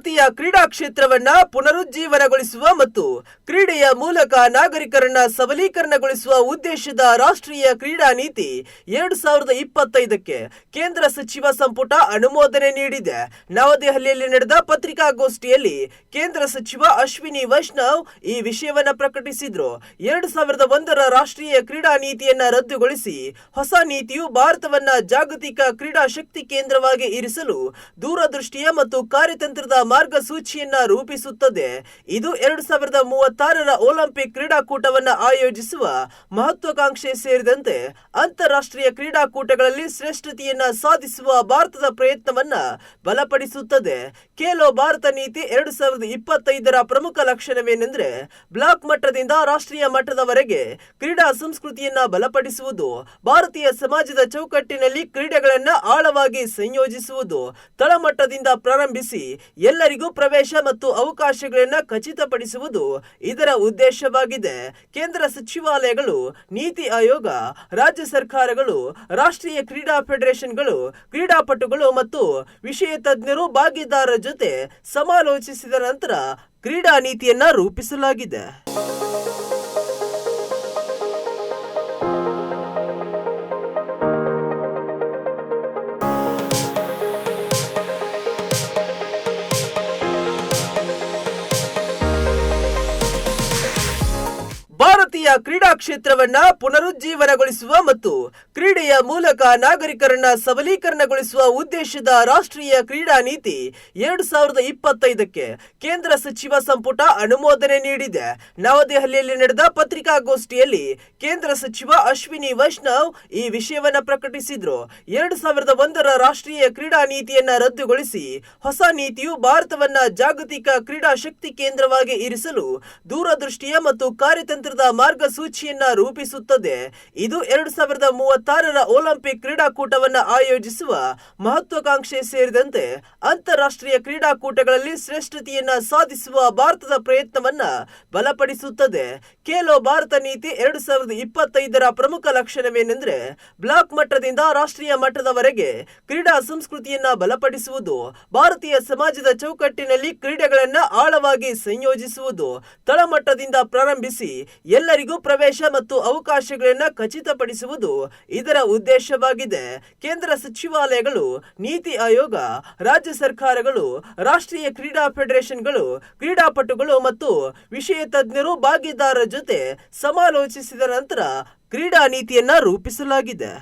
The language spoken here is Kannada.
ಭಾರತೀಯ ಕ್ರೀಡಾ ಕ್ಷೇತ್ರವನ್ನ ಪುನರುಜ್ಜೀವನಗೊಳಿಸುವ ಮತ್ತು ಕ್ರೀಡೆಯ ಮೂಲಕ ನಾಗರಿಕರನ್ನ ಸಬಲೀಕರಣಗೊಳಿಸುವ ಉದ್ದೇಶದ ರಾಷ್ಟ್ರೀಯ ಕ್ರೀಡಾ ನೀತಿ 2025ಕ್ಕೆ ಕೇಂದ್ರ ಸಚಿವ ಸಂಪುಟ ಅನುಮೋದನೆ ನೀಡಿದೆ. ನವದೆಹಲಿಯಲ್ಲಿ ನಡೆದ ಪತ್ರಿಕಾಗೋಷ್ಠಿಯಲ್ಲಿ ಕೇಂದ್ರ ಸಚಿವ ಅಶ್ವಿನಿ ವೈಷ್ಣವ್ ಈ ವಿಷಯವನ್ನ ಪ್ರಕಟಿಸಿದ್ರು. 2001ರ ರಾಷ್ಟ್ರೀಯ ಕ್ರೀಡಾ ನೀತಿಯನ್ನ ರದ್ದುಗೊಳಿಸಿ ಹೊಸ ನೀತಿಯು ಭಾರತವನ್ನ ಜಾಗತಿಕ ಕ್ರೀಡಾ ಶಕ್ತಿ ಕೇಂದ್ರವಾಗಿ ಇರಿಸಲು ದೂರದೃಷ್ಟಿಯ ಮತ್ತು ಕಾರ್ಯತಂತ್ರದ ಮಾರ್ಗಸೂಚಿಯನ್ನ ರೂಪಿಸುತ್ತದೆ. ಇದು 2036ರ ಒಲಿಂಪಿಕ್ ಕ್ರೀಡಾಕೂಟವನ್ನು ಆಯೋಜಿಸುವ ಮಹತ್ವಾಕಾಂಕ್ಷೆ ಸೇರಿದಂತೆ ಅಂತಾರಾಷ್ಟ್ರೀಯ ಕ್ರೀಡಾಕೂಟಗಳಲ್ಲಿ ಶ್ರೇಷ್ಠತೆಯನ್ನ ಸಾಧಿಸುವ ಭಾರತದ ಪ್ರಯತ್ನವನ್ನ ಬಲಪಡಿಸುತ್ತದೆ. ಖೇಲೋ ಭಾರತ ನೀತಿ 2025ರ ಪ್ರಮುಖ ಲಕ್ಷಣವೇನೆಂದರೆ ಬ್ಲಾಕ್ ಮಟ್ಟದಿಂದ ರಾಷ್ಟ್ರೀಯ ಮಟ್ಟದವರೆಗೆ ಕ್ರೀಡಾ ಸಂಸ್ಕೃತಿಯನ್ನ ಬಲಪಡಿಸುವುದು, ಭಾರತೀಯ ಸಮಾಜದ ಚೌಕಟ್ಟಿನಲ್ಲಿ ಕ್ರೀಡೆಗಳನ್ನ ಆಳವಾಗಿ ಸಂಯೋಜಿಸುವುದು, ತಳಮಟ್ಟದಿಂದ ಪ್ರಾರಂಭಿಸಿ ಎಲ್ಲರಿಗೂ ಪ್ರವೇಶ ಮತ್ತು ಅವಕಾಶಗಳನ್ನು ಖಚಿತಪಡಿಸುವುದು ಇದರ ಉದ್ದೇಶವಾಗಿದೆ. ಕೇಂದ್ರ ಸಚಿವಾಲಯಗಳು, ನೀತಿ ಆಯೋಗ, ರಾಜ್ಯ ಸರ್ಕಾರಗಳು, ರಾಷ್ಟ್ರೀಯ ಕ್ರೀಡಾ ಫೆಡರೇಷನ್ಗಳು, ಕ್ರೀಡಾಪಟುಗಳು ಮತ್ತು ವಿಷಯ ತಜ್ಞರು ಭಾಗಿದಾರರ ಜೊತೆ ಸಮಾಲೋಚಿಸಿದ ನಂತರ ಕ್ರೀಡಾ ನೀತಿಯನ್ನ ರೂಪಿಸಲಾಗಿದೆ. ಭಾರತೀಯ ಕ್ರೀಡಾ ಕ್ಷೇತ್ರವನ್ನ ಪುನರುಜ್ಜೀವನಗೊಳಿಸುವ ಮತ್ತು ಕ್ರೀಡೆಯ ಮೂಲಕ ನಾಗರಿಕರನ್ನ ಸಬಲೀಕರಣಗೊಳಿಸುವ ಉದ್ದೇಶದ ರಾಷ್ಟ್ರೀಯ ಕ್ರೀಡಾ ನೀತಿ 2025ಕ್ಕೆ ಕೇಂದ್ರ ಸಚಿವ ಸಂಪುಟ ಅನುಮೋದನೆ ನೀಡಿದೆ. ನವದೆಹಲಿಯಲ್ಲಿ ನಡೆದ ಪತ್ರಿಕಾಗೋಷ್ಠಿಯಲ್ಲಿ ಕೇಂದ್ರ ಸಚಿವ ಅಶ್ವಿನಿ ವೈಷ್ಣವ್ ಈ ವಿಷಯವನ್ನ ಪ್ರಕಟಿಸಿದ್ರು. 2001ರ ರಾಷ್ಟ್ರೀಯ ಕ್ರೀಡಾ ನೀತಿಯನ್ನ ರದ್ದುಗೊಳಿಸಿ ಹೊಸ ನೀತಿಯು ಭಾರತವನ್ನ ಜಾಗತಿಕ ಕ್ರೀಡಾ ಶಕ್ತಿ ಕೇಂದ್ರವಾಗಿ ಇರಿಸಲು ದೂರದೃಷ್ಟಿಯ ಮತ್ತು ಕಾರ್ಯತಂತ್ರದ ಮಾರ್ಗಸೂಚಿಯನ್ನ ರೂಪಿಸುತ್ತದೆ. ಇದು 2036ರ ಒಲಿಂಪಿಕ್ ಕ್ರೀಡಾಕೂಟವನ್ನು ಆಯೋಜಿಸುವ ಮಹತ್ವಾಕಾಂಕ್ಷೆ ಸೇರಿದಂತೆ ಅಂತಾರಾಷ್ಟ್ರೀಯ ಕ್ರೀಡಾಕೂಟಗಳಲ್ಲಿ ಶ್ರೇಷ್ಠತೆಯನ್ನ ಸಾಧಿಸುವ ಭಾರತದ ಪ್ರಯತ್ನವನ್ನ ಬಲಪಡಿಸುತ್ತದೆ. ಖೇಲೋ ಭಾರತ ನೀತಿ 2025ರ ಪ್ರಮುಖ ಲಕ್ಷಣವೇನೆಂದರೆ ಬ್ಲಾಕ್ ಮಟ್ಟದಿಂದ ರಾಷ್ಟ್ರೀಯ ಮಟ್ಟದವರೆಗೆ ಕ್ರೀಡಾ ಸಂಸ್ಕೃತಿಯನ್ನ ಬಲಪಡಿಸುವುದು, ಭಾರತೀಯ ಸಮಾಜದ ಚೌಕಟ್ಟಿನಲ್ಲಿ ಕ್ರೀಡೆಗಳನ್ನ ಆಳವಾಗಿ ಸಂಯೋಜಿಸುವುದು, ತಳಮಟ್ಟದಿಂದ ಪ್ರಾರಂಭಿಸಿ ಎಲ್ಲರಿಗೂ ಪ್ರವೇಶ ಮತ್ತು ಅವಕಾಶಗಳನ್ನು ಖಚಿತಪಡಿಸುವುದು ಇದರ ಉದ್ದೇಶವಾಗಿದೆ. ಕೇಂದ್ರ ಸಚಿವಾಲಯಗಳು, ನೀತಿ ಆಯೋಗ, ರಾಜ್ಯ ಸರ್ಕಾರಗಳು, ರಾಷ್ಟ್ರೀಯ ಕ್ರೀಡಾ ಫೆಡರೇಷನ್ಗಳು, ಕ್ರೀಡಾಪಟುಗಳು ಮತ್ತು ವಿಷಯ ತಜ್ಞರು ಭಾಗಿದಾರರ ಜೊತೆ ಸಮಾಲೋಚಿಸಿದ ನಂತರ ಕ್ರೀಡಾ ನೀತಿಯನ್ನ ರೂಪಿಸಲಾಗಿದೆ.